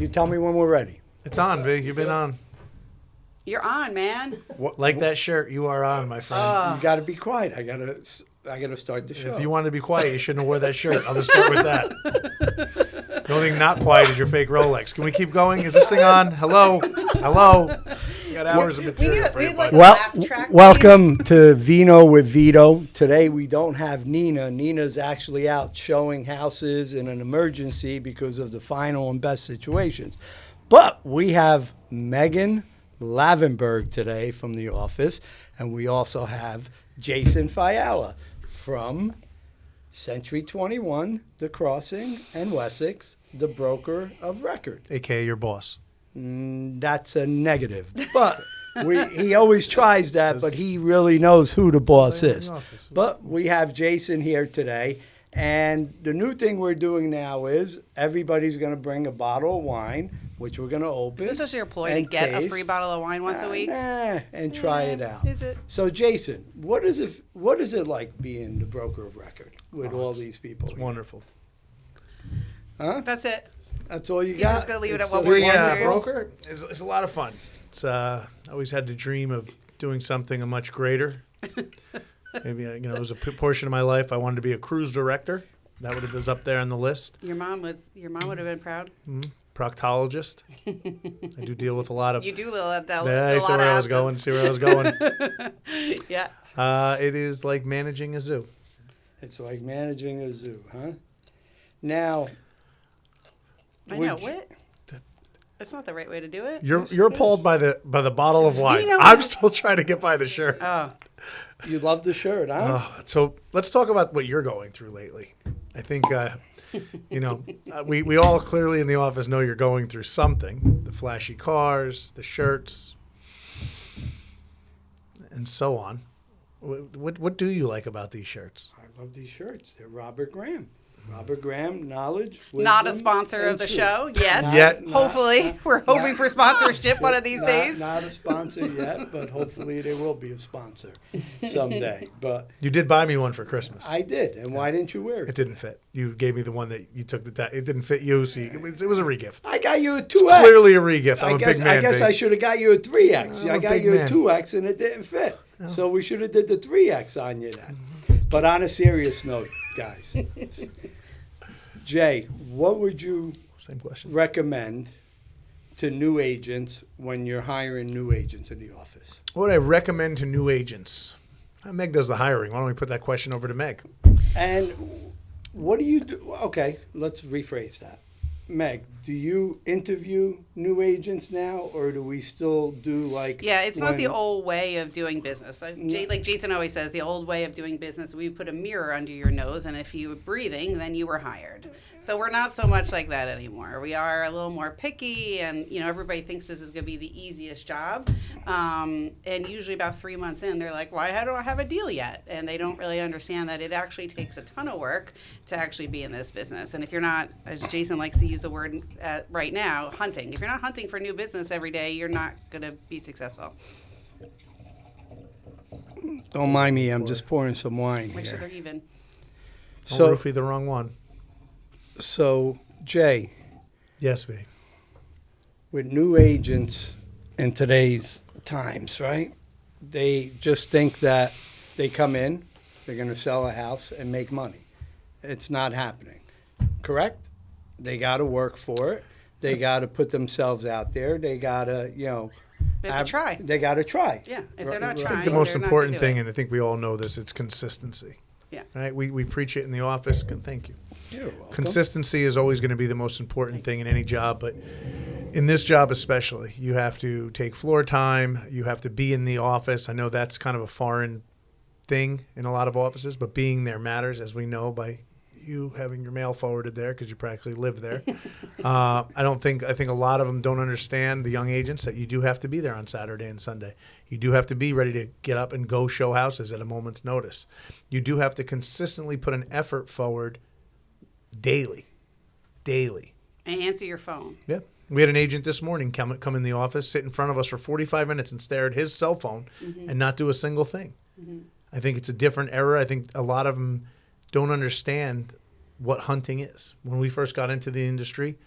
You tell me when we're ready. It's on, Vig. You've been on. You're on, man. Like that shirt, you are on, my friend. You got to be quiet. I gotta start the show. If you wanted to be quiet, you shouldn't have wore that shirt. I'm going to start with that. The only thing not quiet is your fake Rolex. Can we keep going? Is this thing on? Hello? We got hours of material for you, buddy. Welcome to Vino with Vito. Today we don't have Nina. Nina's actually out showing houses in an emergency because of the final and best situations. But we have Megan Lavenberg today from the office, and we also have Jason Fiala from Century 21, The Crossing, and Wessex, the broker of record. AKA your boss. That's a negative. But he always tries that, but he really knows who the boss is. But we have Jason here today. And the new thing we're doing now is everybody's going to bring a bottle of wine, which we're going to open. Is this just your ploy to get a free bottle of wine once a week? And try it out. Is it? So, Jason, what is it like being the broker of record with all these people? It's wonderful. Huh? That's it. That's all you You're got? just going to leave it at It's what just we're Being a serious? broker is a lot of fun. It's I always had the dream of doing something much greater. Maybe it was a portion of my life I wanted to be a cruise director. That would have been up there on the list. Your mom would have been proud. Proctologist. I do deal with a lot of. You do that. Yeah, I see where I was going. Yeah. It is like managing a zoo. It's like managing a zoo, huh? Now, I know. What? That's not the right way to do it. You're appalled by the bottle of wine. Vino. I'm still trying to get by the shirt. Oh. you love the shirt, huh? So let's talk about what you're going through lately. I think, we all clearly in the office know you're going through something. The flashy cars, the shirts, and so on. What do you like about these shirts? I love these shirts. They're Robert Graham. Robert Graham, knowledge, wisdom, Not a sponsor and of the truth. show yet. Yet. Hopefully. We're hoping for sponsorship one of these days. Not a sponsor yet, but hopefully there will be a sponsor someday. But You did buy me one for Christmas. I did, and why didn't you wear It it? didn't fit. You gave me the one that you took it didn't fit you, so it was a regift. I got you a 2X. Clearly a regift. I'm a guess, big man. I guess Big. I should have got you a 3X. I'm I a got big you a man. 2X, and it didn't fit. So we should have did the 3X on you then. But on a serious note, guys, Jay, what would you Same question. recommend to new agents when you're hiring new agents in the office? What would I recommend to new agents? Meg does the hiring. Why don't we put that question over to Meg? And what do you do? Okay, let's rephrase that. Meg, do you interview new agents now, or do we still do Yeah, it's not the when- old way of doing business. Like Jason always says, the old way of doing business, we put a mirror under your nose, and if you were breathing, then you were hired. So we're not so much like that anymore. We are a little more picky, and everybody thinks this is going to be the easiest job. And usually about 3 months in, they're like, "Why don't I have a deal yet?" And they don't really understand that it actually takes a ton of work to actually be in this business. And if you're not, as Jason likes to use the word right now, hunting. If you're not hunting for new business every day, you're not going to be successful. Don't mind me, I'm just pouring some wine Make sure they're here. even. Don't roofie the wrong one. So, Jay, Yes, V. with new agents in today's times, right? They just think that they come in, they're going to sell a house and make money. It's not happening, correct? They got to work for it. They got to put themselves out there. They got to, They have to try. They got to try. Yeah, if they're not Right. trying, The most they're not important gonna do thing, it. and I think we all know this, it's consistency. Yeah. Right? We preach it in the office. Thank you. You're welcome. Consistency is always going to be the most important thing in any job, but in this job especially, you have to take floor time. You have to be in the office. I know that's kind of a foreign thing in a lot of offices, but being there matters, as we know by you having your mail forwarded there because you practically live there. I think a lot of them don't understand, the young agents, that you do have to be there on Saturday and Sunday. You do have to be ready to get up and go show houses at a moment's notice. You do have to consistently put an effort forward daily. And answer your phone. Yeah. We had an agent this morning come in the office, sit in front of us for 45 minutes and stare at his cell phone and not do a single thing. I think it's a different era. I think a lot of them don't understand what hunting is. When we first got into the industry,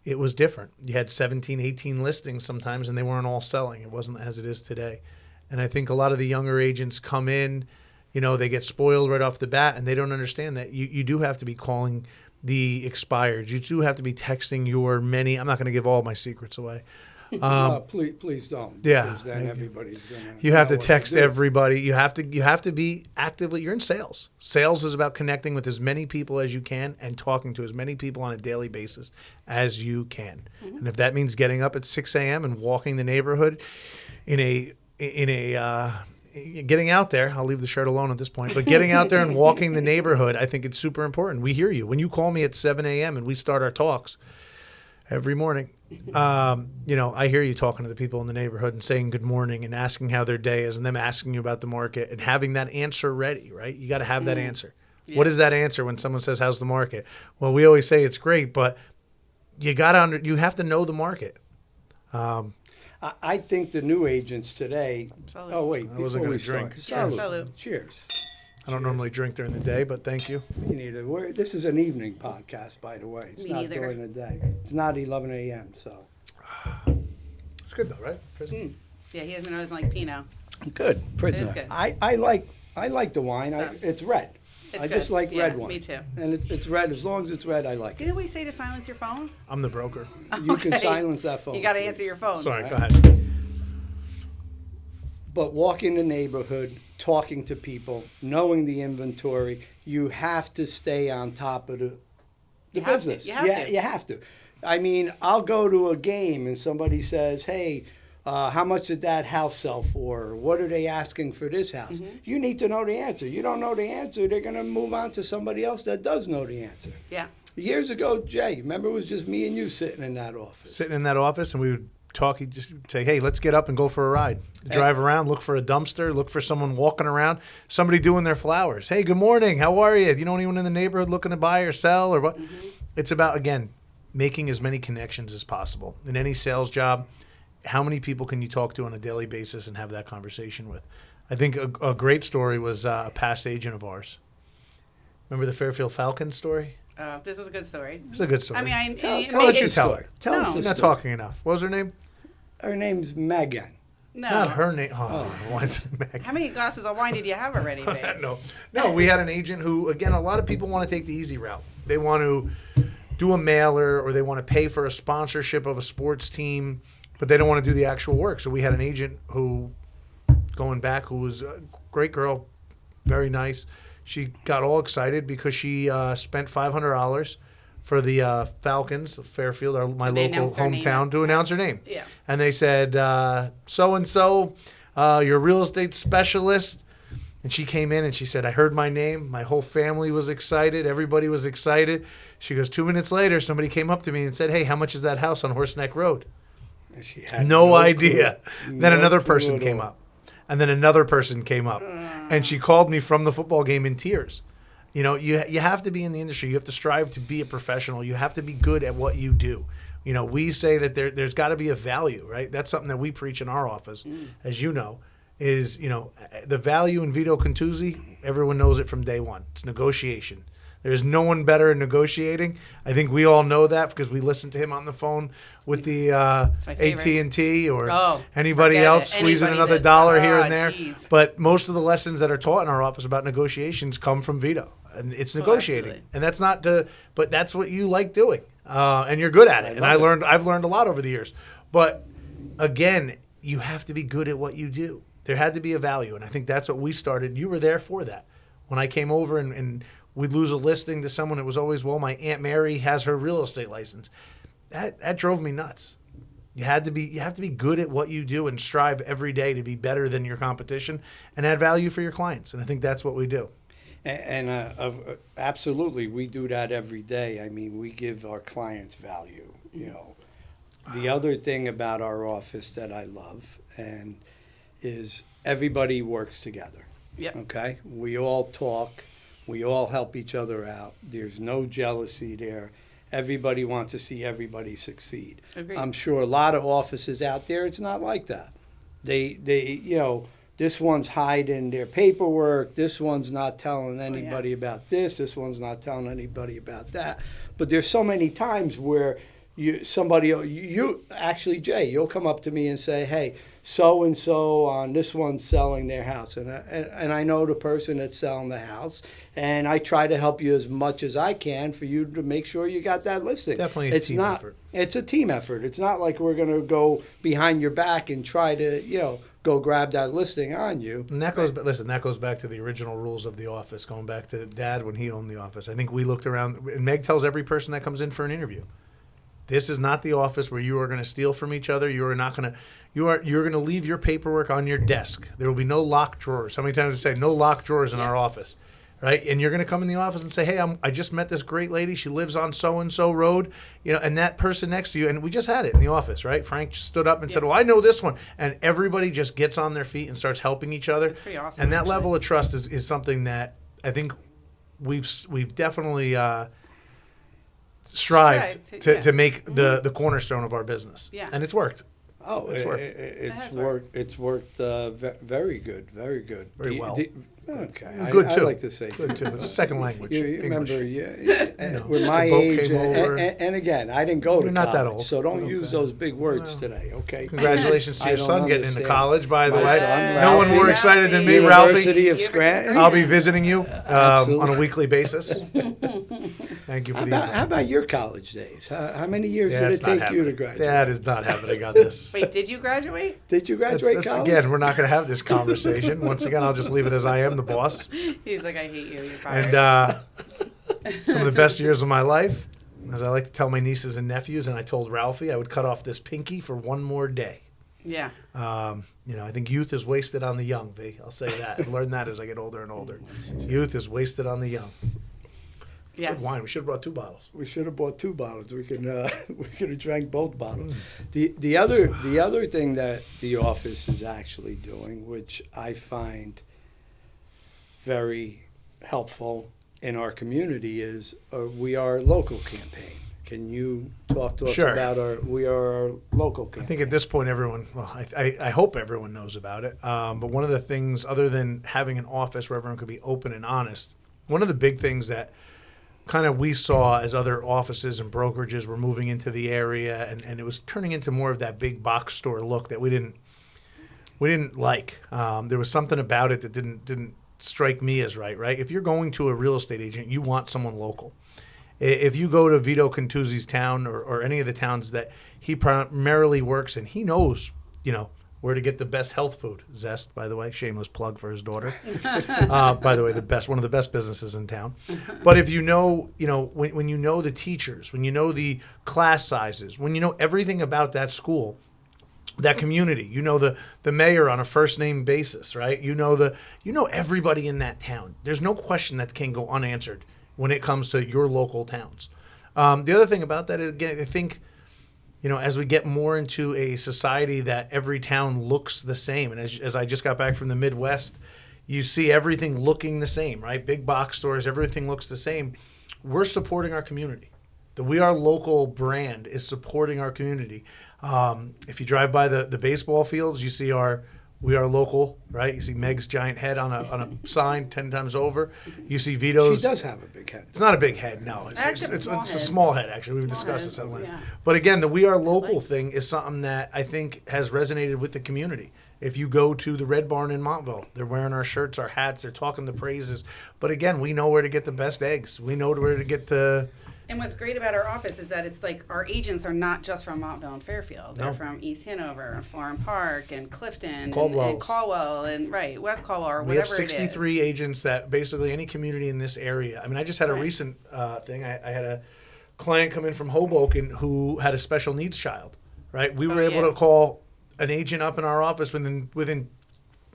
it was different. You had 17, 18 listings sometimes, and they weren't all selling. It wasn't as it is today. And I think a lot of the younger agents come in, you know, they get spoiled right off the bat, and they don't understand that you do have to be calling the expired. You do have to be texting your many. I'm not going to give all my secrets away. Please don't. Yeah. Because then everybody's going to. You have to text everybody. You have to be actively. You're in sales. Sales is about connecting with as many people as you can and talking to as many people on a daily basis as you can. Mm-hmm. And if that means getting up at 6 a.m. and walking the neighborhood getting out there, I'll leave the shirt alone at this point, but getting out there and walking the neighborhood, I think it's super important. We hear you. When you call me at 7 a.m. and we start our talks every morning, you know, I hear you talking to the people in the neighborhood and saying good morning and asking how their day is and them asking you about the market and having that answer ready, right? You got to have that answer. Yeah. What is that answer when someone says, how's the market? Well, we always say it's great, but you have to know the market. I think the new agents today. Salud. Oh wait, I wasn't going to drink. Salud. Salud. Cheers. I don't normally drink during the day, but thank you. You need a. This is an evening podcast, by the way. It's Me not neither. during the day. It's not 11 a.m. So. It's good though, right? Yeah, he doesn't always like Pinot. Good. Prisoner. good. I like the wine. So- It's red. It's I just good. like Yeah, red wine. me too. And it's red. As long as it's red, I like it. Didn't we say to silence your phone? I'm the broker. You can Okay. silence that phone. You got to please. answer your phone. Sorry, go ahead. But walking the neighborhood, talking to people, knowing the inventory, you have to stay on top of the You have to. business. You have to. You have to. I mean, I'll go to a game and somebody says, hey, how much did that house sell for? What are they asking for this house? Mm-hmm. You need to know the answer. You don't know the answer, they're going to move on to somebody else that does know the answer. Yeah. Years ago, Jay, remember it was just me and you sitting in that office. Sitting in that office, and we would talk. He'd just say, hey, let's get up and go for a ride. Drive around, look for a dumpster, look for someone walking around, somebody doing their flowers. Hey, good morning. How are you? You know anyone in the neighborhood looking to buy or sell or what? Mm-hmm. It's about, again, making as many connections as possible. In any sales job, how many people can you talk to on a daily basis and have that conversation with? I think a great story was a past agent of ours. Remember the Fairfield Falcons story? This is a good story. It's a good story. I mean, Tell us the tell story. it. Tell us No. the You're not story. talking enough. What was her name? Her name's Megan. no. Not her name. Oh, why's Meg? How many glasses of wine did you have already, babe? No. We had an agent who, again, a lot of people want to take the easy route. They want to do a mailer or they want to pay for a sponsorship of a sports team, but they don't want to do the actual work. So we had an agent who, going back, who was a great girl, very nice. She got all excited because she spent $500 for the Falcons, Fairfield, my They local announced her name. hometown, to announce her name. Yeah. And they said, so-and-so, you're a real estate specialist. And she came in and she said, I heard my name. My whole family was excited. Everybody was excited. She goes, 2 minutes later, somebody came up to me and said, hey, how much is that house on Horseneck Road? And she had No idea. clue. Then No another clue person at came all. up. And then another person came up. And she called me from the football game in tears. You know, you have to be in the industry. You have to strive to be a professional. You have to be good at what you do. You know, we say that there's got to be a value, right? That's something that we preach in our office, as you know, is, you know, the value in Vito Contuzzi, everyone knows it from day one. It's negotiation. There's no one better in negotiating. I think we all know that because we listen to him on the phone with the my favorite. AT&T or Oh, anybody forget else it. squeezing Anybody another that- dollar here oh, and there. geez. But most of the lessons that are taught in our office about negotiations come from Vito. And it's negotiating. absolutely. And that's not to, but that's what you like doing. And you're good at it. And I've learned a lot over the years. But again, you have to be good at what you do. There had to be a value. And I think that's what we started. You were there for that. When I came over and we'd lose a listing to someone, it was always, well, my Aunt Mary has her real estate license. That drove me nuts. You have to be good at what you do and strive every day to be better than your competition and add value for your clients. And I think that's what we do. And absolutely, we do that every day. I mean, we give our clients value. You know, the other thing about our office that I love is everybody works together. Yep. Okay, we all talk, we all help each other out. There's no jealousy there. Everybody wants to see everybody succeed. Agreed. I'm sure a lot of offices out there, it's not like that. They you know. This one's hiding their paperwork. This one's not telling anybody about this. This one's not telling anybody about that. But there's so many times where you actually, Jay, you'll come up to me and say, hey, so and so on this one's selling their house, and I know the person that's selling the house, and I try to help you as much as I can for you to make sure you got that listing. Definitely a team effort. It's a team effort. It's not like we're going to go behind your back and try to go grab that listing on you. And that goes, that goes back to the original rules of the office, going back to Dad when he owned the office. I think we looked around, and Meg tells every person that comes in for an interview, this is not the office where you are going to steal from each other. You're going to leave your paperwork on your desk. There will be no locked drawers. How many times we say no locked drawers in our office, right? And you're going to come in the office and say, hey, I just met this great lady. She lives on so-and-so road, and that person next to you. And we just had it in the office, right? Frank stood up and said, well, I know this one. And everybody just gets on their feet and starts helping each other. That's pretty awesome. And that level of trust is something that I think we've definitely strived to make the cornerstone of our business. Yeah. And it's worked. Oh, It's worked. It's worked. It's worked very good, very good. Very well. Okay, Good I too. like to say Good too. It's a second language. You English. remember, with my the boat age, came over. and again, I didn't go to You're not college, that old. so don't use Okay. those big words today, okay? Congratulations to I your don't son getting into understand. college, by the My way. son, No one Ralphie. more excited than me, Ralphie. University of Scranton. I'll be visiting you Absolutely. on a weekly basis. Thank you for How about your college days? How many years did it's it not take you happening. to graduate? That is not happening on this. Wait, did you graduate? Did you graduate That's, college? again, we're not going to have this conversation. Once again, I'll just leave it as I am the boss. He's like, I hate you. You're fired. And some of the best years of my life, as I like to tell my nieces and nephews, and I told Ralphie I would cut off this pinky for one more day. Yeah. I think youth is wasted on the young, V. I'll say that. I've learned that as I get older and older. Youth is wasted on the young. Yes. Good wine. We should have brought 2 bottles. We should have bought 2 bottles. We could have drank both bottles. The other thing that the office is actually doing, which I find very helpful in our community, is We Are Local campaign. Can you talk to us Sure. about We Are Local campaign? I think at this point, everyone, well, I hope everyone knows about it. But one of the things, other than having an office where everyone could be open and honest, one of the big things that kind of we saw as other offices and brokerages were moving into the area, and it was turning into more of that big box store look that we didn't like. There was something about it that didn't strike me as right? If you're going to a real estate agent, you want someone local. If you go to Vito Cantuzzi's town or any of the towns that he primarily works in, he knows, where to get the best health food. Zest, by the way, shameless plug for his daughter. By the way, one of the best businesses in town. But if when you know the teachers, when you know the class sizes, when you know everything about that school, that community, the mayor on a first name basis, right? You know everybody in that town. There's no question that can go unanswered when it comes to your local towns. The other thing about that is, again, I think, as we get more into a society that every town looks the same, and as I just got back from the Midwest, you see everything looking the same, right? Big box stores, everything looks the same. We're supporting our community. The We Are Local brand is supporting our community. If you drive by the baseball fields, you see our We Are Local, right? You see Meg's giant head on a sign 10 times over. You see Vito's. She does have a big head. It's not a big head, no. It's a small head, actually. We've discussed this at length. Yeah. But again, the We Are Local thing is something that I think has resonated with the community. If you go to the Red Barn in Montville, they're wearing our shirts, our hats, they're talking the praises. But again, we know where to get the best eggs. We know where to get the... And what's great about our office is that it's like our agents are not just from Montville and Fairfield. They're No. from East Hanover and Florham Park and Clifton and Caldwell's. Caldwell and West Caldwell or We have whatever it is. 63 agents that basically any community in this area. I mean, I just had a Right. recent thing. I had a client come in from Hoboken who had a special needs child, right? We were able to call an agent up in our office within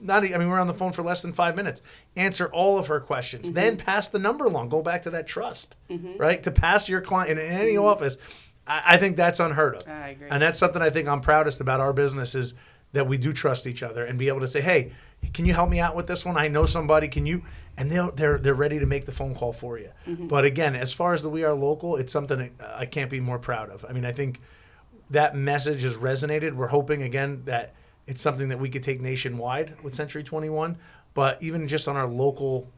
we're on the phone for less than 5 minutes, answer all of her questions, then pass the number along, go back to that trust, right? To pass your client in any office, I think that's unheard of. I agree. And that's something I think I'm proudest about our business is that we do trust each other and be able to say, hey, can you help me out with this one? I know somebody, can you? And they're ready to make the phone call for you. But again, as far as the We Are Local, it's something I can't be more proud of. I mean, I think that message has resonated. We're hoping, again, that it's something that we could take nationwide with Century 21. But even just on our local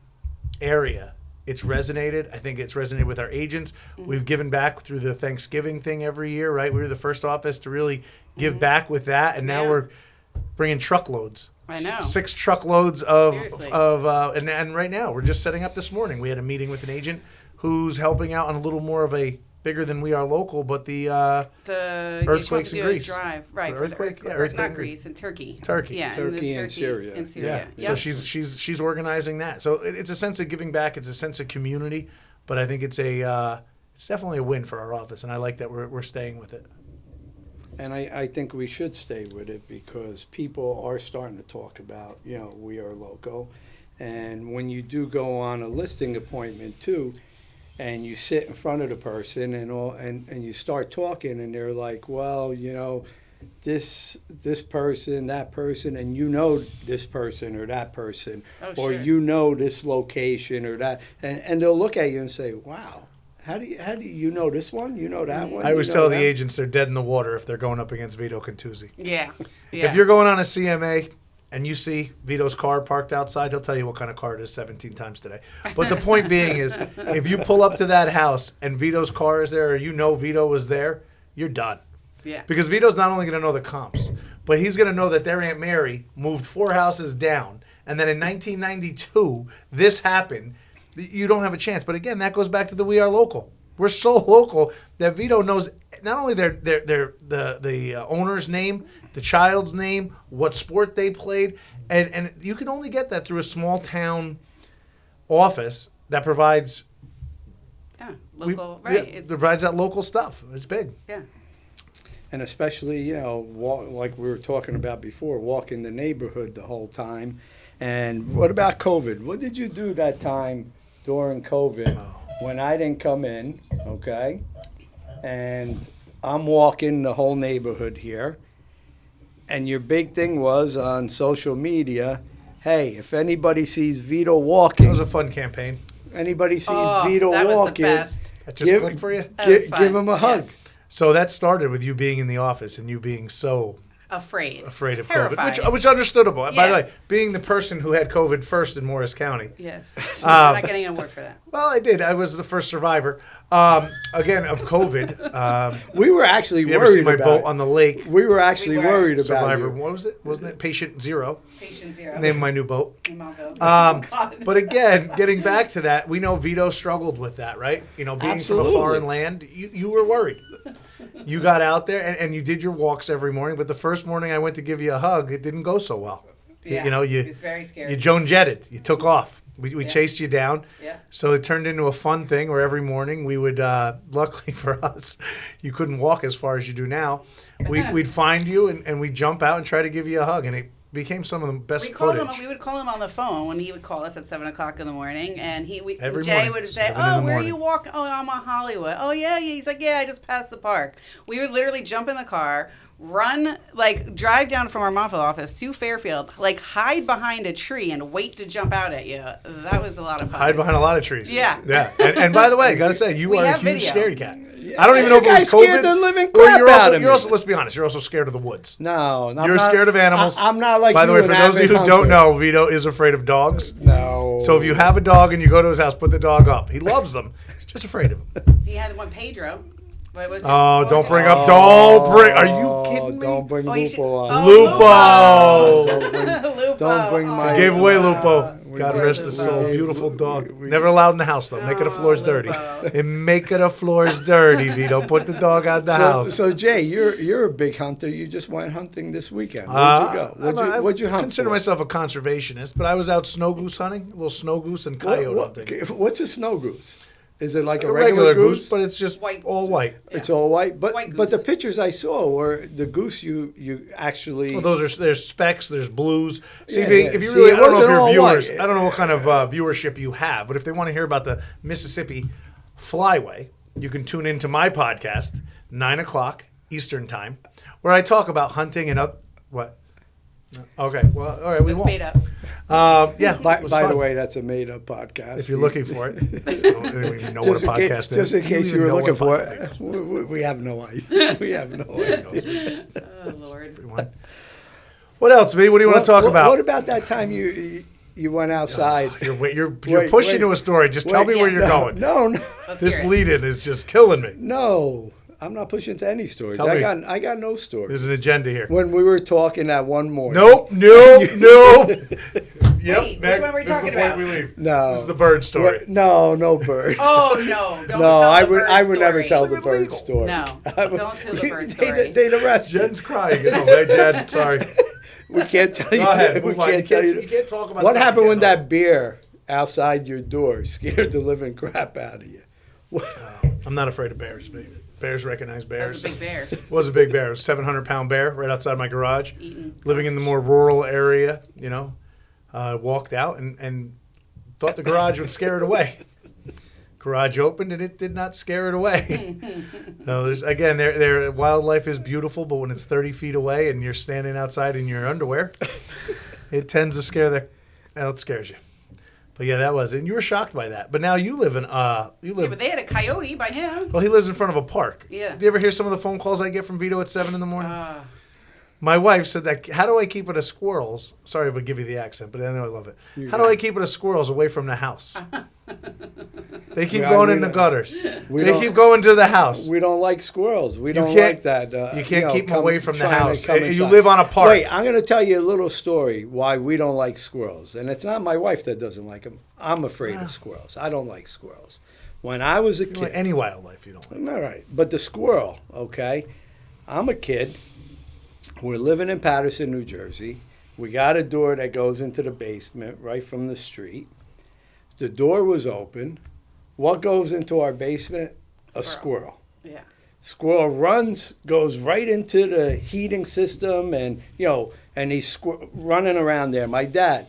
area, it's resonated. I think it's resonated with our agents. We've given back through the Thanksgiving thing every year, right? We were the first office to really give back with that, and now Yeah. we're bringing truckloads. I know. 6 truckloads of Seriously. and right now we're just setting up this morning. We had a meeting with an agent who's helping out on a little more of a bigger than we are local, but the You're supposed earthquakes to in do Greece. a drive, right? The for the earthquake? Yeah, earthquake, earthquake not in Greece, and Turkey. Turkey. Yeah, Turkey and Turkey Syria. And Syria. Yeah. Yep. So she's organizing that. So it's a sense of giving back. It's a sense of community. But I think it's it's definitely a win for our office, and I like that we're staying with it. And I think we should stay with it because people are starting to talk about, we are local. And when you do go on a listing appointment too, and you sit in front of the person and you start talking and they're like, well, this person, that person, and this person or that person, Oh, or sure. this location or that, and they'll look at you and say, wow. How do you know this one? You know that one? I always You know tell the that? agents they're dead in the water if they're going up against Vito Cantuzzi. Yeah. Yeah. If you're going on a CMA and you see Vito's car parked outside, he'll tell you what kind of car it is 17 times today. But the point being is, if you pull up to that house and Vito's car is there, or Vito was there, you're done. Yeah. Because Vito's not only going to know the comps, but he's going to know that their Aunt Mary moved 4 houses down, and then in 1992, this happened. You don't have a chance. But again, that goes back to the we are local. We're so local that Vito knows not only the owner's name, the child's name, what sport they played, and you can only get that through a small town office that provides Local, right? yeah, It's, provides that local stuff. It's big. yeah. And especially, like we were talking about before, walking the neighborhood the whole time. And what about COVID? What did you do that time during COVID when I didn't come in, okay? And I'm walking the whole neighborhood here. And your big thing was on social media, hey, if anybody sees Vito That walking, was a fun campaign. anybody sees Oh, Vito that was the walking, best. That just clicked for you? That was give fun. him a hug. So that started with you being in the office and you being so Afraid of COVID, Terrified. which understandable. By the Yeah. way, being the person who had COVID first in Morris County. Yes. You're not getting an award for that. Well, I did. I was the first survivor. Again, of COVID. We were actually If you ever see worried my about boat it. on the lake, We were actually We were. worried about Survivor, you. what was it? Wasn't it Patient Zero? Patient zero. Name of my new boat. Imago. God. But again, getting back to that, we know Vito struggled with that, right? Being Absolutely. from a foreign land, you were worried. You got out there and you did your walks every morning, but the first morning I went to give you a hug, it didn't go so well. Yeah. You He was very scared. you Joan jetted. You took off. We Yeah. chased you down. Yeah. So it turned into a fun thing where every morning we would, luckily for us, you couldn't walk as far as you do now. We'd find you and we'd jump out and try to give you a hug. And it became some of the best footage. We would call him on the phone when he would call us at 7:00 in the morning, and Every Jay morning, would say, 7 in "Oh, the where are morning. you walking? Oh, I'm on Hollywood. Oh, yeah." He's like, "Yeah, I just passed the park." We would literally jump in the car, run, drive down from our Montville office to Fairfield, hide behind a tree and wait to jump out at you. That was a lot of fun. Hide behind a lot of trees. Yeah. Yeah. And by the way, gotta say, you We are a have huge video. scaredy cat. I don't even know if You it was guys COVID. scared the living or crap you're out also, of you're me. also, let's be honest, you're also scared of the woods. No, I'm You're not- scared of animals. I'm not like By you. the way, an for those of you avid who don't hunter. know, Vito is afraid of dogs. No. So if you have a dog and you go to his house, put the dog up. He loves them. He's just afraid of them. He had one Pedro. What was Oh, what don't was bring it? up. Don't bring. Are you kidding me? Don't bring Oh, you should- Lupo on. Oh, Lupo. Lupo. Don't bring my- I gave away Oh, Lupo. God poor rest his Lupo. soul. We- Beautiful we- dog. we- Never allowed in the house though. Make it the Oh, floors dirty. Lupo. And make it the floors dirty, Vito. Put the dog out the house. So Jay, you're a big hunter. You just went hunting this weekend. Where'd you go? What'd you hunt? consider for? myself a conservationist, but I was out snow goose hunting, a little snow goose and coyote hunting. What's a snow goose? Is it like A a regular goose? but it's just White. all white. It's all white, but White but the goose. pictures I saw were the goose you actually. Well, there's specks, there's blues. See, Yeah, if you See, really, it I don't know if wasn't your all viewers, white. I don't know what kind of viewership you have, but if they want to hear about the Mississippi Flyway, you can tune into my podcast, 9:00 Eastern time, where I talk about hunting and what. Okay, well, all right, we It's won't. made up. Yeah, By it was the fun. way, that's a made-up podcast. If you're looking for it, I don't even know what a podcast is. Just in Do you case even you were know looking what a for podcast it, is? we have no idea. We have no idea. Oh, Lord. Everyone. What else, V? What do you want to talk about? What about that time You went outside. You're Wait, pushing wait. to a story. Just tell me where you're going. No. Let's This hear it. lead-in is just killing me. No, I'm not pushing to any stories. Tell me. I got no stories. There's an agenda here. When we were talking that one morning. Nope. Yep. Wait, which one are we this is talking the point about? we leave. No. This is the bird story. No bird. Oh no! Don't No, tell I the would bird I would never story. tell the Leave it bird legal. story. No, I would- don't tell the bird story. They'd arrest me. Jen's crying. Hey, Jen. Sorry. We can't tell you. Go ahead. We Move on. can't tell you. You can't talk about What stuff happened you when can't that beer outside your door scared the living crap out of you? What? I'm not afraid of bears. Bears recognize bears. That's a big bear. It was a big bear. It was a 700-pound bear right outside my garage. Eating. Living in the more rural area, walked out and thought the garage would scare it away. Garage opened and it did not scare it away. So their wildlife is beautiful, but when it's 30 feet away and you're standing outside in your underwear, it tends to scare it scares you. But yeah, that was it. And you were shocked by that. But now you live Yeah, but they had a coyote by him. well, he lives in front of a park. Yeah. Do you ever hear some of the phone calls I get from Vito at 7 in the morning? Uh, My wife said that, how do I keep it a squirrels? Sorry, but give you the accent, but I know I love it. How do I keep it a squirrels away from the house? They keep Yeah, going we in the don't- gutters. we They don't- keep going to the house. We don't like squirrels. We don't can't- like that. you can't keep them away from the trying to house. come You inside. live on a park. Wait, I'm going to tell you a little story why we don't like squirrels. And it's not my wife that doesn't like them. I'm afraid of squirrels. I don't like squirrels. When I was a You don't like kid, any wildlife you don't like. all right, but the squirrel, okay? I'm a kid. We're living in Paterson, New Jersey. We got a door that goes into the basement right from the street. The door was open. What goes into our basement? A squirrel. yeah. Squirrel goes right into the heating system, and and he's running around there. My dad,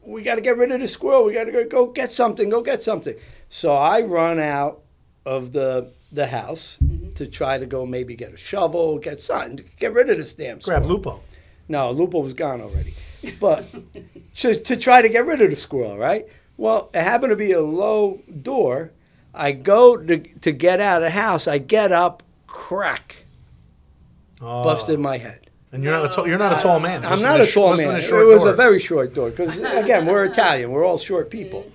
we got to get rid of the squirrel. We got to go get something. Go get something. So I run out of the house to try to go maybe get a shovel, get something, to get rid of this damn squirrel. Grab Lupo. No, Lupo was gone already. But to try to get rid of the squirrel, right? Well, it happened to be a low door. I go to get out of the house. I get up, crack, busted my head. And you're not a tall man. It I'm must've not been a tall must've been man. a It short was door. a very short door because, again, we're Italian. We're all short people.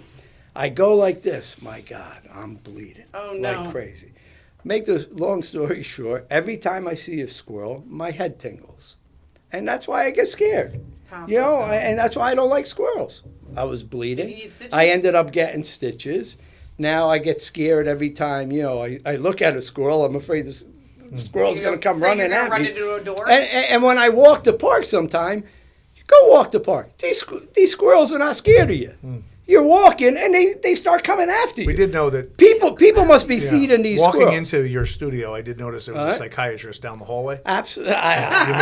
I go like this. My God, I'm bleeding Oh, no. like crazy. Make the long story short, every time I see a squirrel, my head tingles. And that's why I get scared. powerful, And that's why I don't like squirrels. I was bleeding. Did you need stitches? I ended up getting stitches. Now I get scared every time, I look at a squirrel. I'm afraid this squirrel's You're going to come afraid running you're gonna at run me. into a door? And when I walk the park sometime, go walk the park. These squirrels are not scared of you. You're walking, and they start coming after you. We did know that. People must be Yeah. feeding these Walking squirrels. into your studio, I did notice there was a Alright. psychiatrist down the hallway. Absolutely. You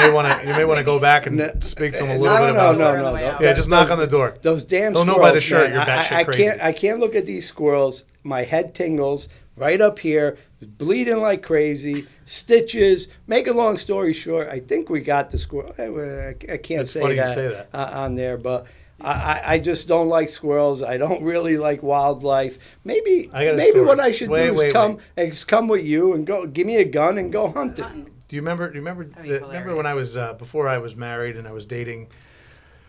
may want to go back and speak to him a little bit about that. on the way out. Yeah, just knock on the door. Those damn They'll squirrels. know by the shirt man, you're batshit I crazy. I can't look at these squirrels. My head tingles right up here, bleeding like crazy, stitches. Make a long story short, I think we got the squirrel. I can't It's say funny you that, say that. On there, but I just don't like squirrels. I don't really like wildlife. Maybe I got a maybe story. what I should Wait, do is wait, come with you and go give me a gun and go hunting. Hunting. Do you remember? be Remember when I was before I was married and I was dating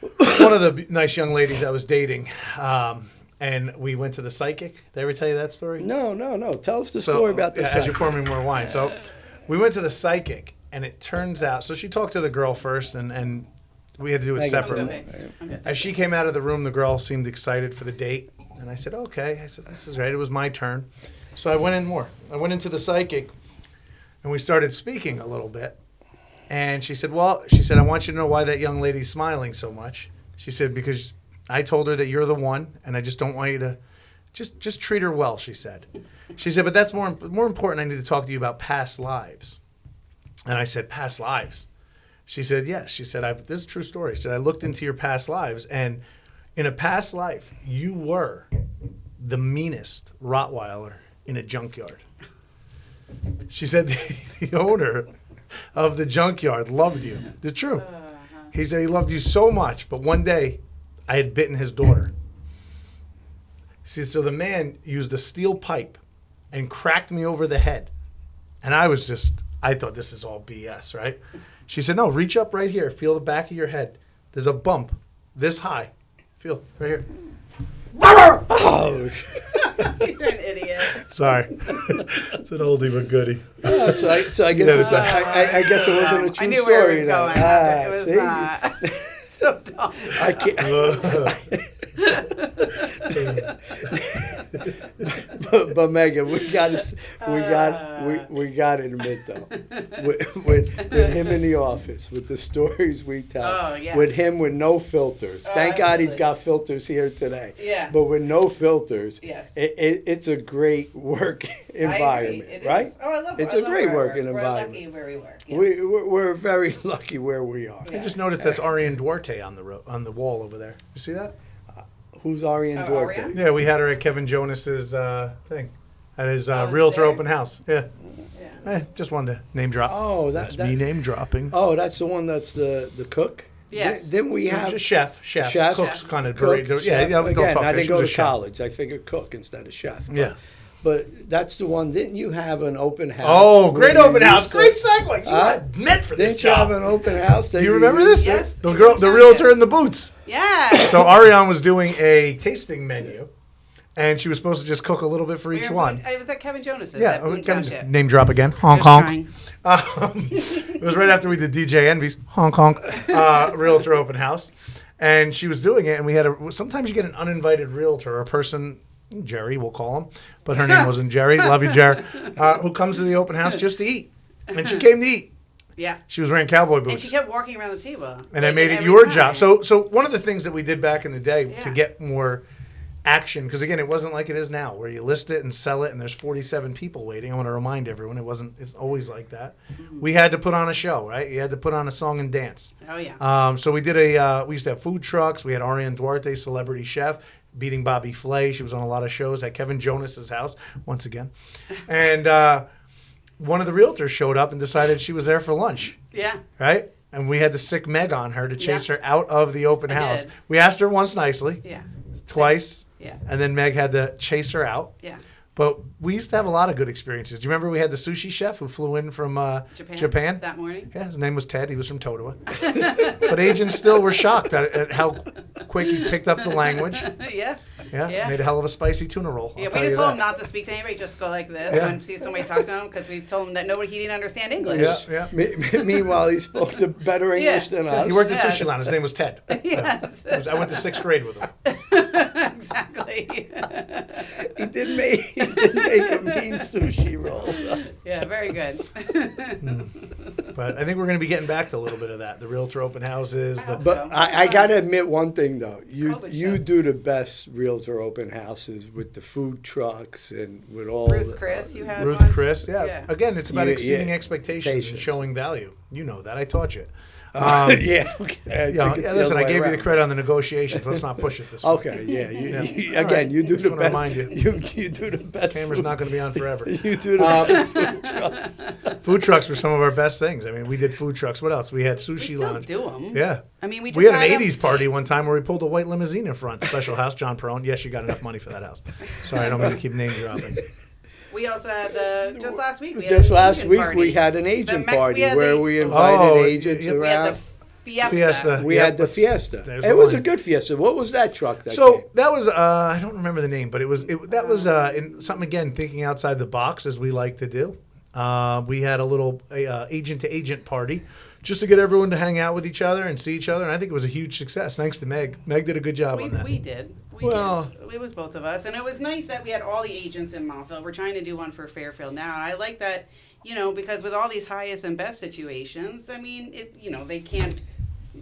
one of the nice young ladies I was dating, and we went to the psychic. Did I ever tell you that story? No. Tell us the story about the as you psychic. pour me more wine. So we went to the psychic, and it turns out. So she talked to the girl first, and we had to do it Thank you. separately. Okay. As she came out of the room, the girl seemed excited for the date, and I said, "Okay." I said, "This is right." It was my turn, so I went in more. I went into the psychic, and we started speaking a little bit. And she said, I want you to know why that young lady's smiling so much." She said, "Because I told her that you're the one, and I just don't want you to, just treat her well." She said, "But that's more important. I need to talk to you about past lives." And I said, "Past lives?" She said, "Yes." She said, "This is a true story." She said, "I looked into your past lives, and in a past life, you were the meanest Rottweiler in a junkyard." She said, the owner of the junkyard loved you. It's true. He said he loved you so much, but one day I had bitten his daughter. See, so the man used a steel pipe and cracked me over the head. And I thought this is all BS, right? She said, "No, reach up right here. Feel the back of your head. There's a bump this high Feel right here. Oh, You're an idiot. Sorry, it's an oldie but goodie. yeah, so I guess Yeah, it's, I guess it wasn't a true I knew story. where it was then. going. It was See? not. So dumb. I can't. but Megan, we got to admit though, with him in the office, with the stories we tell, Oh, yeah. with him with no filters. Oh, Thank God he's absolutely. got filters here today. Yeah. But with no filters, Yes. it's a great work I agree. environment, It is. right? Oh, I love It's I a love great where I working work. environment. We're lucky where we work. Yes. We're very lucky where we are. I just noticed that's Ariane Duarte on the wall over there. You see that? Who's Ariane Duarte? Ariane? Yeah, we had her at Kevin Jonas's thing, at his Oh, realtor there? open house. Yeah, Yeah. just wanted to name drop. Oh, That's me name dropping. Oh, that's the one that's the cook? Yes. Didn't we have Just chef. Chef? Cook's kind of cook? great. Chef? Don't Again, talk I there. didn't She go was to a chef. college. I figured cook instead of chef. Yeah. But that's the one. Didn't you have an open house? Oh, where great you open house. used to- Great segue. You Huh? are meant for this Didn't you have job. an open house? that Do you remember this? used to- Yes. The girl, the Yes. realtor in the boots. Yeah. So Ariane was doing a tasting menu, and she was supposed to just cook a little bit for each one. It was at Kevin Jonas's. Yeah, at Boone Kevin, Township. name drop again. Hong Just Kong. trying. It was right after we did DJ Envy's Hong Kong realtor open house, and she was doing it. And we had sometimes you get an uninvited realtor, or a person, Jerry, we'll call him, but her name wasn't Jerry. Love you, Jerry. Who comes to the open house just to eat, and she came to eat. Yeah. She was wearing cowboy And boots. she kept walking around the table. And I like, made it every your time. job. So one of the things that we did back in the day to Yeah. get more action, because again, it wasn't like it is now, where you list it and sell it, and there's 47 people waiting. I want to remind everyone, it's always like that. We had to put on a show, right? You had to put on a song and dance. Oh, yeah. So we did we used to have food trucks. We had Ariane Duarte, celebrity chef, beating Bobby Flay. She was on a lot of shows at Kevin Jonas's house, once again. And one of the realtors showed up and decided she was there for lunch. Yeah. Right? And we had to sick Meg on her to chase Yeah. her out of the open I house. did. We asked her once nicely, Yeah. twice, Yeah. and then Meg had to chase her out. Yeah. But we used to have a lot of good experiences. Do you remember we had the sushi chef who flew in from Japan? That morning. Yeah, his name was Ted. He was from Totowa. But agents still were shocked at how quick he picked up the language. Yeah. Yeah, Yeah. made a hell of a spicy tuna roll. Yeah, I'll we tell just you told that. him not to speak to anybody. Just go like this Yeah. when see somebody talk to him because we told him that he didn't understand English. Yeah, yeah. Meanwhile, he spoke to better English than us. He worked at Yes. Sushi Lounge. His name was Ted. Yes. I went to 6th grade with him. Exactly. He did make a mean sushi roll. Yeah, very good. But I think we're going to be getting back to a little bit of that. The realtor open houses. The, But I got to admit one thing though. You COVID show. do the best realtor open houses with the food trucks and with all. Bruce the- Chris, you had Ruth one? Chris, yeah. Again, it's about Yeah, exceeding yeah. expectations and Patience. showing value. You know that. I taught you. Yeah. Okay. Listen, I gave you the credit on the negotiations. Let's not push it this way. Okay. Yeah. You, All again, right. you do Just the wanna best. remind you. You do the best. Camera's food- not going to be on forever. You do the best food trucks. Food trucks were some of our best things. I mean, we did food trucks. What else? We had We sushi still lounge. do them. Yeah. I mean, we just We had an had 80s party one time where we pulled a white limousine in front. Special house, John Perone. Yes, you got enough money for that house. Sorry, I don't mean to keep name dropping. We also had just last week. We had Just an last agent week party. we had an The agent Mex- party we had where the- we invited Oh, agents yeah, We had around. the Fiesta. Fiesta. We Yep, had the that's- Fiesta. there's It the was a line. good Fiesta. What was that truck that So came? that was I don't remember the name, but that was in something again thinking outside the box as we like to do. We had a little agent to agent party just to get everyone to hang out with each other and see each other, and I think it was a huge success. Thanks to Meg. Meg did a good job on that. We did. Well- Did. It was both of us, and it was nice that we had all the agents in Montville. We're trying to do one for Fairfield now, and I like that, because with all these highest and best situations, I mean, they can't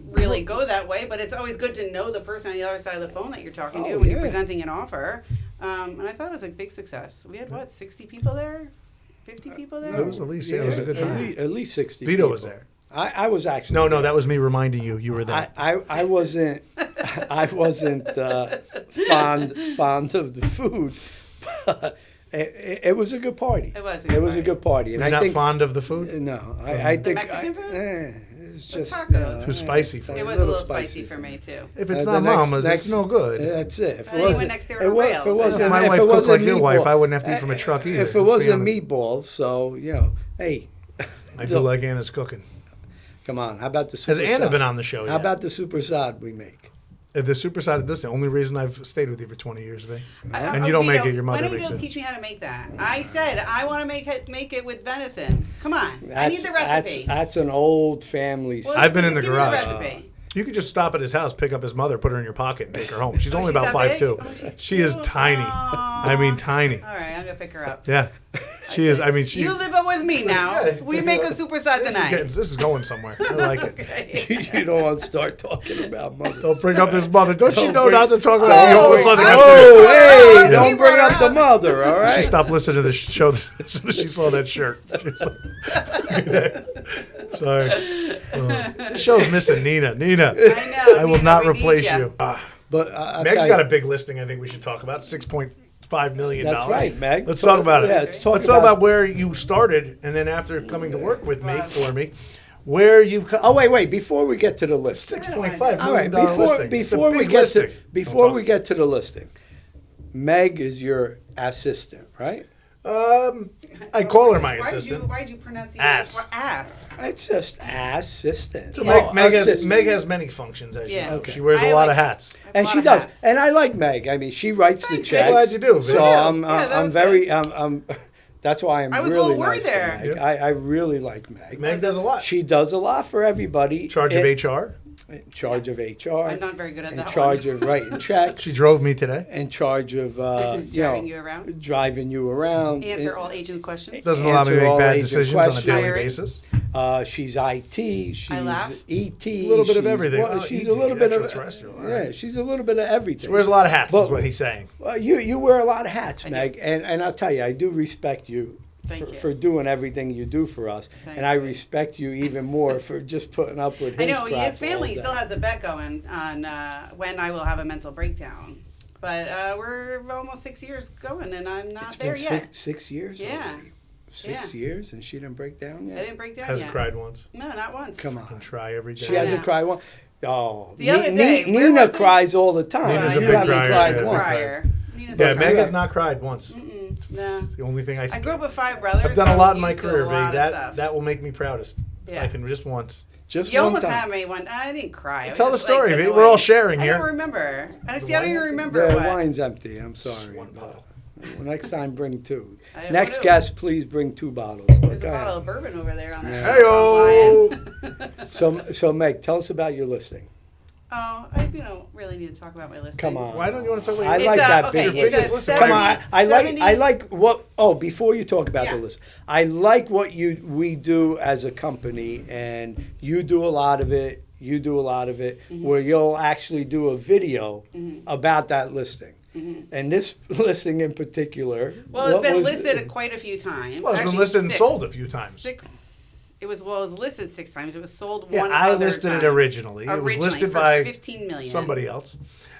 really go that way, but it's always good to know the person on the other side of the phone that you're talking to Oh, when you're yeah. presenting an offer. And I thought it was a big success. We had 60 people there, 50 people there. It was at least, it was a good time. At least 60 Vito people. was there. I was actually. No, that was me reminding you. You were there. I wasn't fond of the food, but it was a good party. It was a good It was a party. good party, and You're I not think fond of the food? no, I The think Mexican food? it's The just tacos. Too spicy for It you. was a little spicy for me too. If it's The not next- Mama's, next- it's no good. That's it. If And you went next door to it wa- if Rails. it wasn't, If my if wife it cooked wasn't like your wife, meatball- I wouldn't have to eat from a truck either. If it let's be wasn't honest. meatballs, so hey, I do like Anna's cooking. come on. How about the Has super Anna sod? been on the show yet? How about the super sod we make? The supersized, this is the only reason I've stayed with you for 20 years, babe. And you don't make it, your mother When are you makes going it. to teach me how to make that? I said I want to make it with venison. Come on. I need the recipe. That's an old family. Well, I've been in the just give me garage. recipe. You could just stop at his house, pick up his mother, put her in your pocket, and take her home. She's only she's about that big? 5'2". Oh, she's She is cute. tiny. Aw. I mean, tiny. All right, I'm going to pick her up. Yeah. She is. I mean, she. You live up with me now. Yeah. We make a supersized tonight. This is going somewhere. I like it. Okay. You don't want to start talking about mother. Don't bring up his mother. Don't you Don't know bring- not to talk about Oh, what's on the Oh, Oh, hey, you don't bring brought up her the up. mother, all right? She stopped listening to the show as soon as she saw that shirt. She was like- Sorry. The show's missing Nina. Nina, I know. I will Nina, not we need replace ya. you. But I'll Meg's tell got you- a big listing I think we should talk about. $6.5 million. That's right, Meg. Let's talk about it. Yeah, let's talk Let's talk about where you started, and then after coming to work with me, for me, where you've come. Oh, wait. Before we get to the list. $6.5 All right, million listing. before It's a we big get listing. before we get to the listing, Meg is your assistant, right? I call her my assistant. Why'd you pronounce it Ass. ass? It's just assistant. So Oh, Meg assistant. has many functions, as you Yeah. know. Okay. She wears I a lot like- of hats. And lot she of does, hats. and I like Meg. I mean, she writes the Thanks, checks. Meg. Glad you do, So Vito. I'm Yeah, that was very that's why I'm I was a really little worried nice to there. Meg. Yeah. I really like Meg. Meg does a lot. She does a lot for everybody. Charge of HR. In charge of HR. I'm not very good at in that charge one. of writing checks. She drove me today. in charge of Driving you around. driving you around. Answer all agent questions. Doesn't allow me to Answer make all bad agent decisions on a questions. daily Hiring. basis. She's IT. She's laugh. ET. A little bit of she's- everything. well, Oh, she's ET, a little bit of extraterrestrial, all yeah. right. She's a little bit of everything. She wears a lot of hats, is But- what he's saying. Well, you wear a lot of hats, I do. Meg, and I'll tell you, I do respect you. Thank you. For doing everything you do for us, Thanks, and I babe. respect you even more for just putting up with his I know crap his family all day. still has a bet going on when I will have a mental breakdown. But we're almost 6 years going, and I'm not It's there been yet. six years. Yeah. already. 6 years, and she didn't break down I yet. didn't break down Hasn't yet. cried once. No, not once. Come I can on, try every day. she hasn't Yeah. cried one. Oh, The other day, where Nina was it? cries all the time. Nina's you a big haven't crier, cried yeah. Nina's a once. crier. Nina's Yeah, a Meg crier. has not cried once. No. It's the only thing I I grew up with 5 brothers. I've done a so lot I'm in my used to a career, lot Vig. of stuff. That will make me proudest. If Yeah. I can just once. Just You one almost time. had me one. I didn't cry. I was Tell the just, story, like, Vig. We're all annoyed. sharing I here. don't remember. I The see. I don't wine even empty? remember The what. wine's empty. I'm sorry. One bottle. Well, next time, bring 2. I Next would've- guest, please bring 2 bottles. But There's a go bottle ahead. of bourbon over there on the Hey-o! So Meg, tell us about your listing. Oh, I don't really need to talk about my listing. Come on. Why don't you want to talk about I your like It's a- that okay, big it's a list. listing. Come on, I like 70 what. Oh, before you talk about the Yeah. list, I like what we do as a company, and you do a lot of it. You do a lot of it, Mm-hmm. where you'll actually do a video about that listing, and this listing in particular. Well, it's what been was- listed quite a few times. Well, it's been Actually, listed and 6. sold a few times. 6. It was listed 6 times. It was sold Yeah, one I other listed it time. originally. It was listed for by 15 million. somebody else.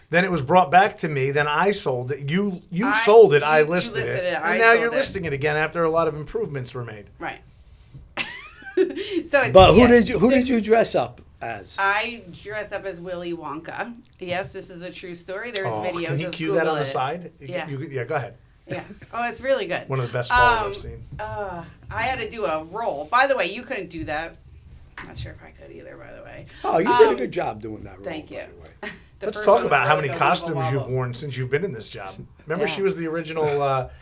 Then it was brought back to me. Then I sold it. You I- sold it. I you listed listed it. it, I And now sold you're it. listing it again after a lot of improvements were made. Right. So it's, But yeah, who did 6. you dress up as? I dressed up as Willy Wonka. Yes, this is a true story. There's Oh, video. can you Just cue Google that on the it. side? Yeah. Yeah, go ahead. Yeah. Oh, it's really good. One of the best falls I've seen. I had to do a roll. By the way, you couldn't do that. Not sure if I could either. By the way. Oh, you did a good job doing that role. Thank you. by the way. The Let's first talk one about was how like many a costumes wobble you've wobble. worn since you've been in this job. Remember, Yeah. she was the original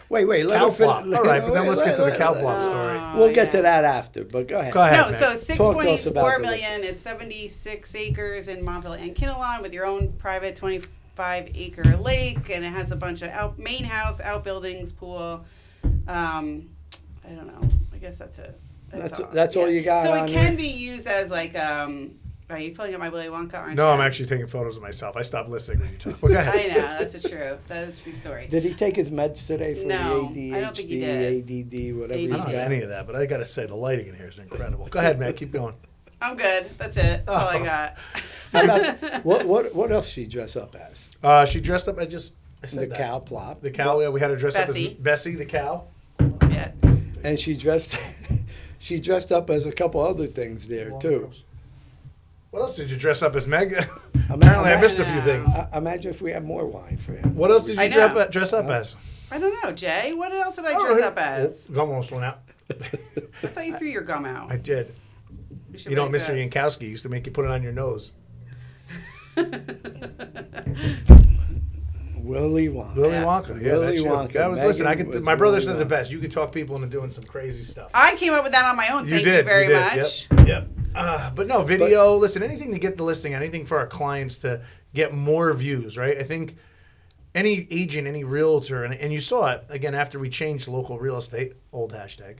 Wait, let cow her fin- flop. All right, but then let's get to the cow flop let- story. We'll get yeah. to that after, but go ahead. Go ahead. No, Meg. so Talk to us about 6.4 the million. It's 76 acres in Montville and Kinnelon with your own private 25-acre lake, and it has a bunch of main house, outbuildings, pool. I don't know. I guess that's it. That's all you got So on it can there? be used as like. Are you pulling up my Willy Wonka? Aren't No, you? I'm actually taking photos of myself. I stopped listening when you talk. Well, go ahead. I know that's a true. That is a true story. Did he take his meds today for No, the I don't think he ADHD, did. ADD, whatever I he's don't got? have any of that, but I got to say the lighting in here is incredible. Go ahead, Matt. Keep going. I'm good. That's it. That's all I Oh. got. How about, what else she dress up as? She dressed up. I said The that. cow plop. The cow. Yeah, we had her dress up as Bessie. Bessie the cow. Yeah. And she dressed up as a couple other things there too. What else did you dress up as, Meg? Apparently, I missed a few things. Imagine if we had more wine for him. What else did I you know. dress up as? I don't know, Jay. What else did I Oh, dress hey. up as? Oh, gum almost went out. I thought you threw your gum out. I did. should You know, make Mr. that. Yankowski used to make you put it on your nose. Willy Wonka. Willy Wonka. Yeah, Willy that's you. Wonka. That was, listen, Megan was my brother Willy says it Wonka. best. You could talk people into doing some crazy stuff. I came up with that on my own. You Thank did. you very you did. much. Yep. But no, video. Listen, anything to get the listing, anything for our clients to get more views, right? I think any agent, any realtor, and you saw it again after we changed local real estate, old hashtag,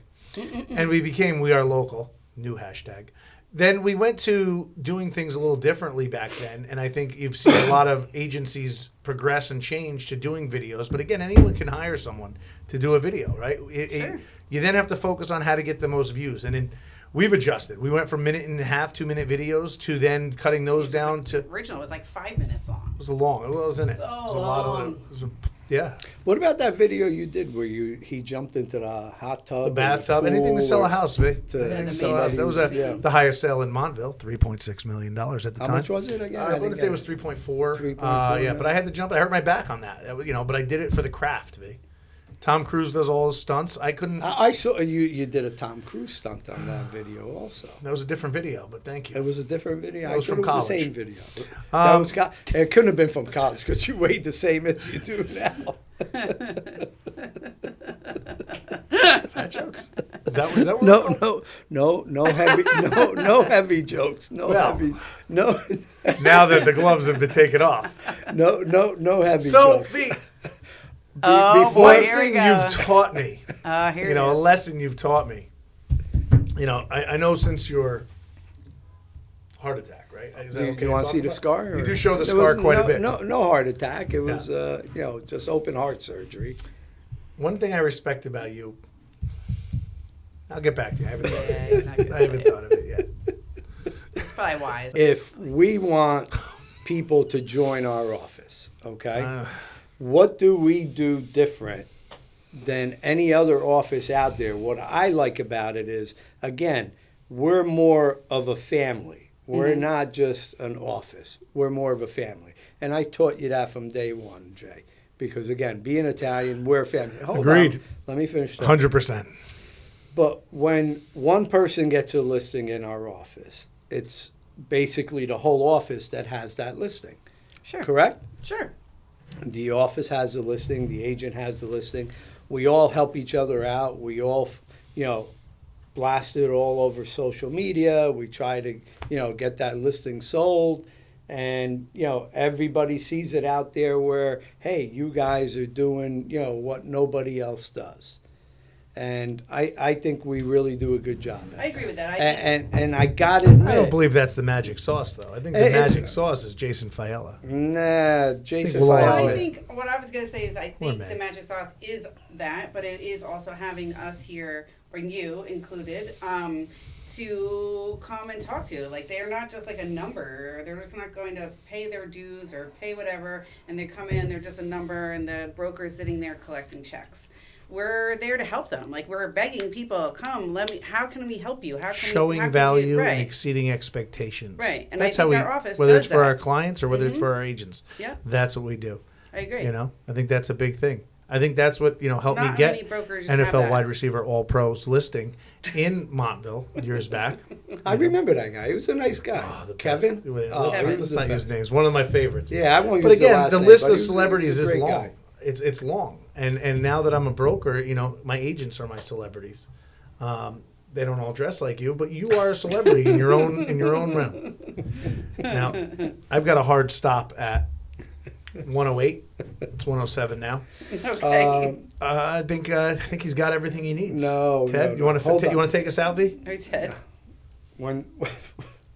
and we became We Are Local, new hashtag. Then we went to doing things a little differently back then, and I think you've seen a lot of agencies progress and change to doing videos. But again, anyone can hire someone to do a video, right? Sure. You then have to focus on how to get the most views, and then we've adjusted. We went from 1.5, 2-minute videos to then cutting those down to. It Original was like 5 minutes long. was a long. It was in it. So It was a lot of long. it. Was yeah. What about that video you did where he jumped into the hot tub, The and bathtub, pool anything to sell a or house, Vic. to- Anything to sell a house. That was Yeah. the highest sale in Montville, $3.6 million at the How time. much was it again? I want to say it was 3.4. 3.4, Yeah, yeah. but I had to jump. I hurt my back on that. But I did it for the craft, Vic. Tom Cruise does all his stunts. I couldn't. I saw you did a Tom Cruise stunt on that video also. That was a different video, but thank you. It was a different video. That was I thought from it was the college. same video. That Um, was it couldn't have been from college because you weighed the same as you do now. Fat jokes. Is that what we're called? No heavy, no heavy jokes. No Well. heavy, no, Now that the gloves have been taken off. no heavy So, jokes. the Oh, before- boy, one here we thing go. you've taught me, Here a it is. lesson you've taught me. I know since your heart attack, right? Is that Do okay you want to talk see the about? scar? You or- do show the There scar was quite a bit. No heart attack. It Yeah. was, just open heart surgery. One thing I respect about you, I'll get back to you. I haven't thought of Yeah, it he's not yet. gonna I haven't say it. thought of it yet. It's probably wise. If we want people to join our office, okay, Uh, what do we do different than any other office out there? What I like about it is, again, we're more of a family. We're Mhm. not just an office. We're more of a family. And I taught you that from day one, Jay. Because, again, being Italian, we're a family. Hold Agreed. on. Let me finish that. 100%. But when one person gets a listing in our office, it's basically the whole office that has that listing. Sure. Correct? Sure. The office has the listing, the agent has the listing. We all help each other out. We all, blast it all over social media. We try to, get that listing sold. And, everybody sees it out there where, hey, you guys are doing, what nobody else does. And I think we really do a good job. I agree with that. I think And I got to admit. I don't believe that's the magic sauce, though. I think the It's- magic sauce is Jason Fiella. Nah, Jason we'll all Well, Fiala. I admit. think what I was gonna say is I think man. the magic sauce is that, but it is also having us here, or you included, to come and talk to. Like, they're not just like a number. They're just not going to pay their dues or pay whatever, and they come in, they're just a number, and the broker's sitting there collecting checks. We're there to help them. Like, we're begging people, come, how can we help you? How can Showing how can value right. and exceeding expectations. Right, and that's I how think we, our office whether does it's for our that. clients or whether it's Mhm. for our agents. Yeah, That's what we do. I agree. I think that's a big thing. I think that's what helped me Not get many brokers have NFL that. wide receiver All Pros listing in Montville years back. I remember that guy. He was a nice guy. Oh, the Kevin? best. Wait, Oh, Kevin. he was let's the not use best. names. One of my favorites. Yeah, I won't But use the again, last the name, list but of he was a celebrities is great long. guy. It's long, and now that I'm a broker, my agents are my celebrities. They don't all dress like you, but you are a celebrity in your own realm. Now, I've got a hard stop at 108. It's 107 now. Okay. I think he's got everything he needs. No, Ted, no, you want hold to on. take us out, V? I said. When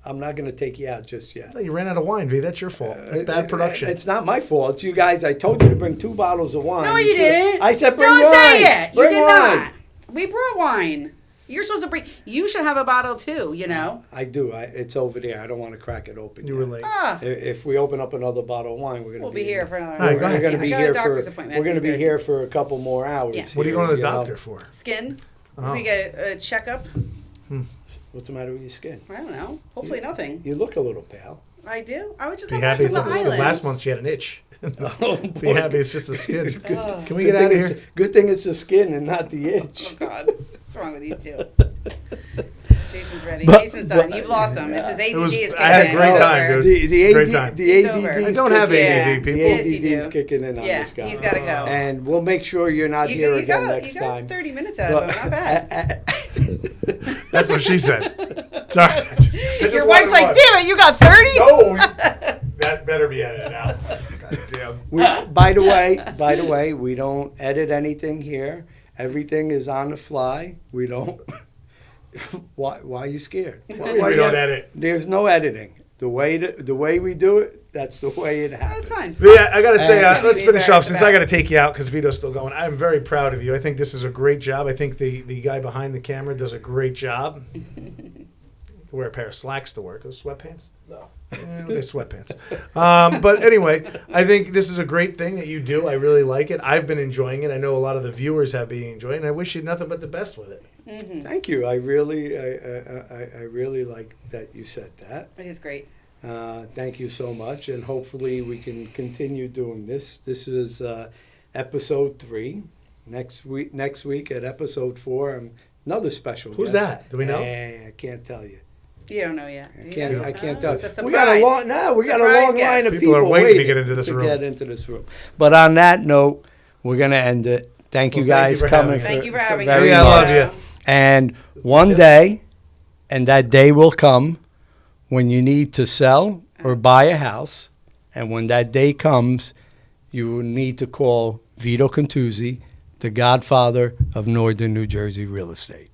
I'm not going to take you out just yet. No, you ran out of wine, V. That's your fault. It's bad production. It's not my fault. It's you guys. I told you to bring 2 bottles of wine. No, you should- didn't. I said bring Don't wine. say it. You Bring did wine. not. We brought wine. You're supposed to bring. You should have a bottle too. I do. It's over there. I don't want to crack it open. You yet. were late. Ah, If we open up another bottle of wine, we're going to we'll be here for another. All right, go ahead. We're going to I be got here a doctor's for. appointment We're at going to be 2:30. here for a couple more hours. Yeah. What are you going to the here, doctor for? Skin. Oh. We get a checkup. What's the matter with your skin? I don't know. Hopefully nothing. You look a little pale. I do. I would just Be come back happy. from the islands. Last month she had an itch. Oh, Be happy. It's just the skin. Oh. Can we get out of here? Good thing it's the skin and not the itch. Oh God, what's wrong with you two? Jason's ready. But- Jason's done. but- You've lost him. It's his ADD was- is kicking I had a in. great It's time, over. dude. The Great AD, time. the It's ADD over. is I don't have kicking- Yeah. ADD, people. The Yes, you ADD is do. kicking in on Yeah, this guy. he's got to go. And we'll make sure you're not You, here you again got, next you got time. 30 minutes out of him. Not bad. That's what she said. Sorry. I just Your wife's wanted like, one. damn it, you got 30? No, that better be edited out. God damn. By the way, we don't edit anything here. Everything is on the fly. We don't. Why are you scared? Why We don't edit. There's no editing. The way we do it, that's the way it happens. That's fine. But yeah, I gotta say, And- let's finish off since I about- gotta take you out because Vito's still going. I'm very proud of you. I think this is a great job. I think the guy behind the camera does a great job. Wear a pair of slacks to work. Those sweatpants? No. They're sweatpants. But anyway, I think this is a great thing that you do. I really like it. I've been enjoying it. I know a lot of the viewers have been enjoying it. And I wish you nothing but the best with it. Thank you. I really like that you said that. It is great. Thank you so much, and hopefully we can continue doing this. This is episode 3. Next week at episode 4, another special. Who's guest. that? Do we know? I can't tell you. You don't know yet. I do you? can't tell. It's a We got a surprise. long line guest. of People people are waiting to get into this room. get into this room. But on that note, we're gonna end it. Thank you Well, thank guys you for coming. having me. Thank you for having us. very Yeah, I much. love you. And one day, and that day will come when you need to sell or buy a house. And when that day comes, you will need to call Vito Cantuzzi, the godfather of Northern New Jersey real estate.